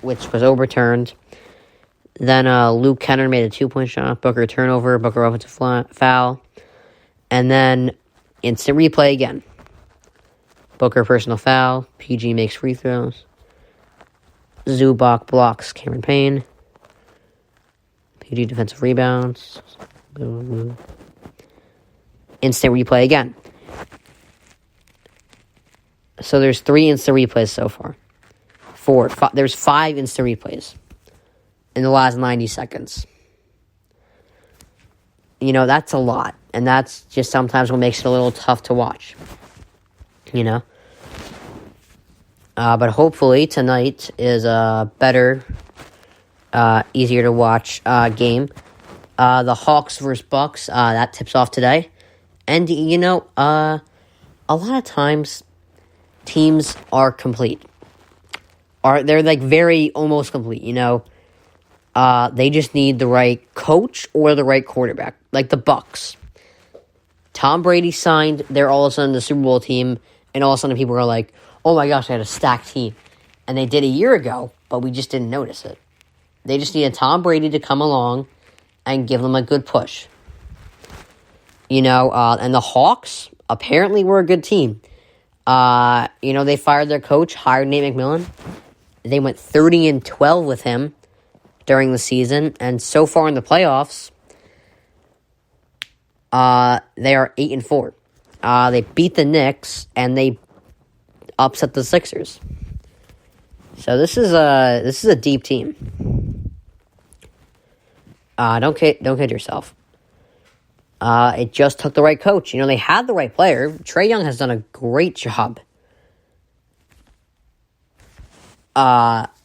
which was overturned. Then Luke Kennard made a 2-point shot. Booker turnover. Booker offensive foul. And then instant replay again. Booker personal foul. PG makes free throws. Zubac blocks Cameron Payne. PG defensive rebounds. Instant replay again. So there's 3 instant replays so far. There's 5 instant replays in the last 90 seconds. You know, that's a lot. And that's just sometimes what makes it a little tough to watch. You know? But hopefully tonight is a better, easier to watch game. The Hawks versus Bucks, that tips off today. And, you know, a lot of times teams are complete. They're like very almost complete, you know. They just need the right coach or the right quarterback. Like the Bucks. Tom Brady signed, they're all of a sudden the Super Bowl team, and all of a sudden people are like, oh my gosh, they had a stacked team. And they did a year ago, but we just didn't notice it. They just needed Tom Brady to come along and give them a good push. You know, and the Hawks apparently were a good team. You know, they fired their coach, hired Nate McMillan. They went 30-12 with him during the season, and so far in the playoffs, they are 8-4. They beat the Knicks, and they upset the Sixers. So this is a deep team. Don't kid yourself. It just took the right coach. You know, they had the right player. Trae Young has done a great job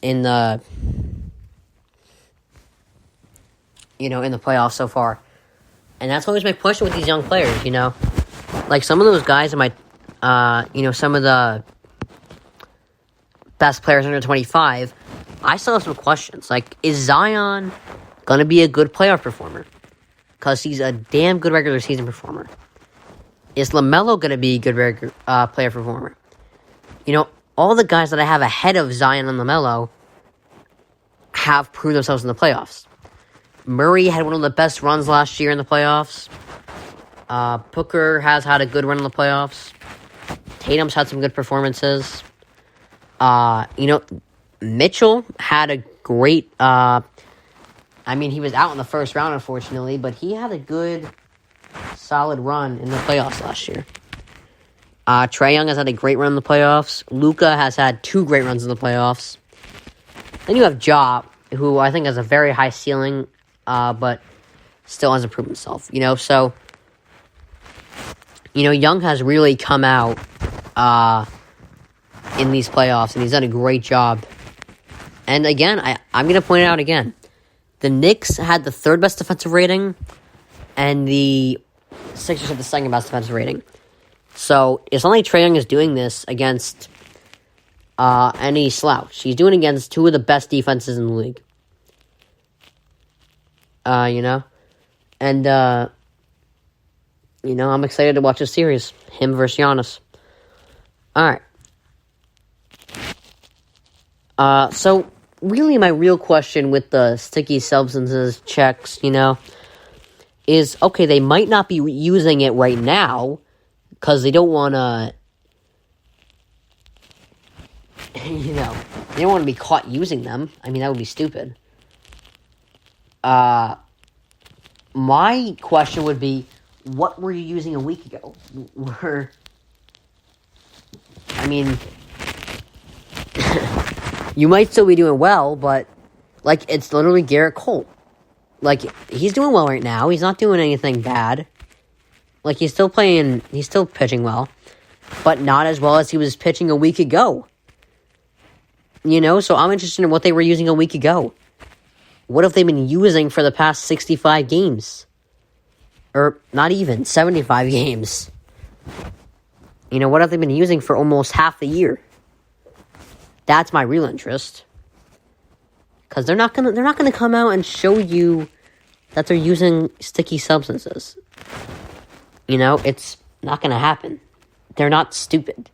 in the playoffs so far. And that's always my question with these young players, you know. Like some of those guys in my some of the best players under 25, I still have some questions. Like, is Zion going to be a good playoff performer? Because he's a damn good regular season performer. Is LaMelo going to be a good player performer? You know, all the guys that I have ahead of Zion and LaMelo have proved themselves in the playoffs. Murray had one of the best runs last year in the playoffs. Booker has had a good run in the playoffs. Tatum's had some good performances. Mitchell had a great... he was out in the first round, unfortunately, but he had a good, solid run in the playoffs last year. Trae Young has had a great run in the playoffs. Luka has had 2 great runs in the playoffs. Then you have Ja, who I think has a very high ceiling, but still hasn't proven himself. You know, so... You know, Young has really come out in these playoffs, and he's done a great job. And again, I'm going to point it out again. The Knicks had the 3rd best defensive rating, and the Sixers had the 2nd best defensive rating. So, it's not like Trae Young is doing this against any slouch. He's doing it against 2 of the best defenses in the league. And, I'm excited to watch this series. Him versus Giannis. Alright. So, really my real question with the sticky substances checks, is, okay, they might not be using it right now, because they don't want to, they don't want to be caught using them. I mean, that would be stupid. My question would be, what were you using a week ago? You might still be doing well, but, it's literally Garrett Cole. He's doing well right now. He's not doing anything bad. He's still pitching well, but not as well as he was pitching a week ago. So I'm interested in what they were using a week ago. What have they been using for the past 65 games? Or not even, 75 games. What have they been using for almost half the year? That's my real interest. Because they're not gonna come out and show you that they're using sticky substances. It's not gonna happen. They're not stupid.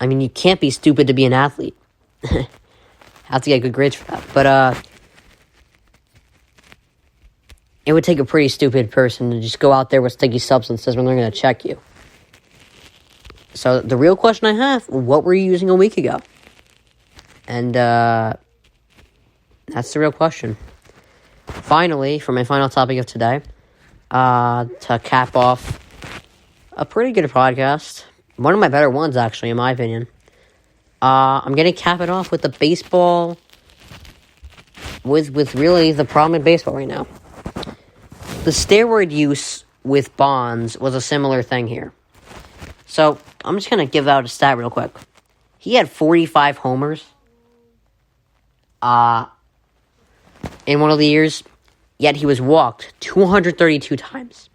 You can't be stupid to be an athlete. Have to get good grades for that. But, it would take a pretty stupid person to just go out there with sticky substances when they're going to check you. So, the real question I have, what were you using a week ago? And, that's the real question. Finally, for my final topic of today, to cap off a pretty good podcast. One of my better ones, actually, in my opinion. I'm going to cap it off with the baseball, with really the problem in baseball right now. The steroid use with Bonds was a similar thing here. So, I'm just going to give out a stat real quick. He had 45 homers in one of the years, yet he was walked 232 times.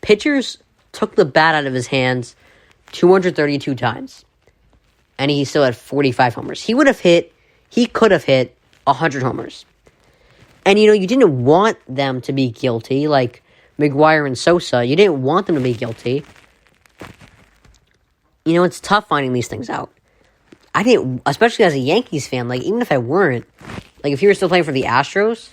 Pitchers took the bat out of his hands 232 times, and he still had 45 homers. He could have hit 100 homers. And, you didn't want them to be guilty, like McGwire and Sosa. You didn't want them to be guilty. It's tough finding these things out. I didn't, especially as a Yankees fan, like, even if I weren't, like, if you were still playing for the Astros,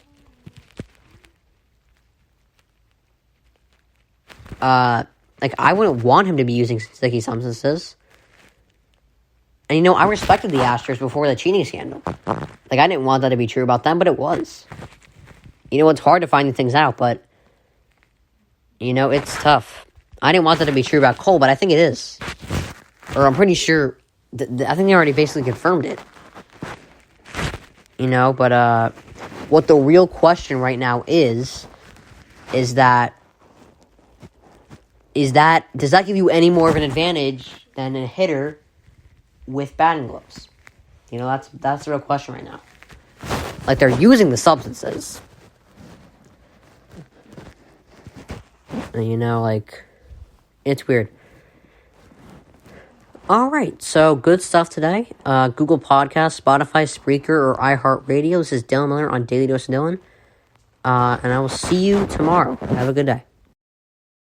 like, I wouldn't want him to be using sticky substances. And, I respected the Astros before the cheating scandal. Like, I didn't want that to be true about them, but it was. It's hard to find things out, but, it's tough. I didn't want that to be true about Cole, but I think it is. Or I'm pretty sure, I think they already basically confirmed it. But, what the real question right now is does that give you any more of an advantage than a hitter with batting gloves? That's the real question right now. Like, they're using the substances. Like, it's weird. Alright, so good stuff today. Google Podcasts, Spotify, Spreaker, or iHeartRadio. This is Dylan Miller on Daily Dose of Dylan. And I will see you tomorrow. Have a good day.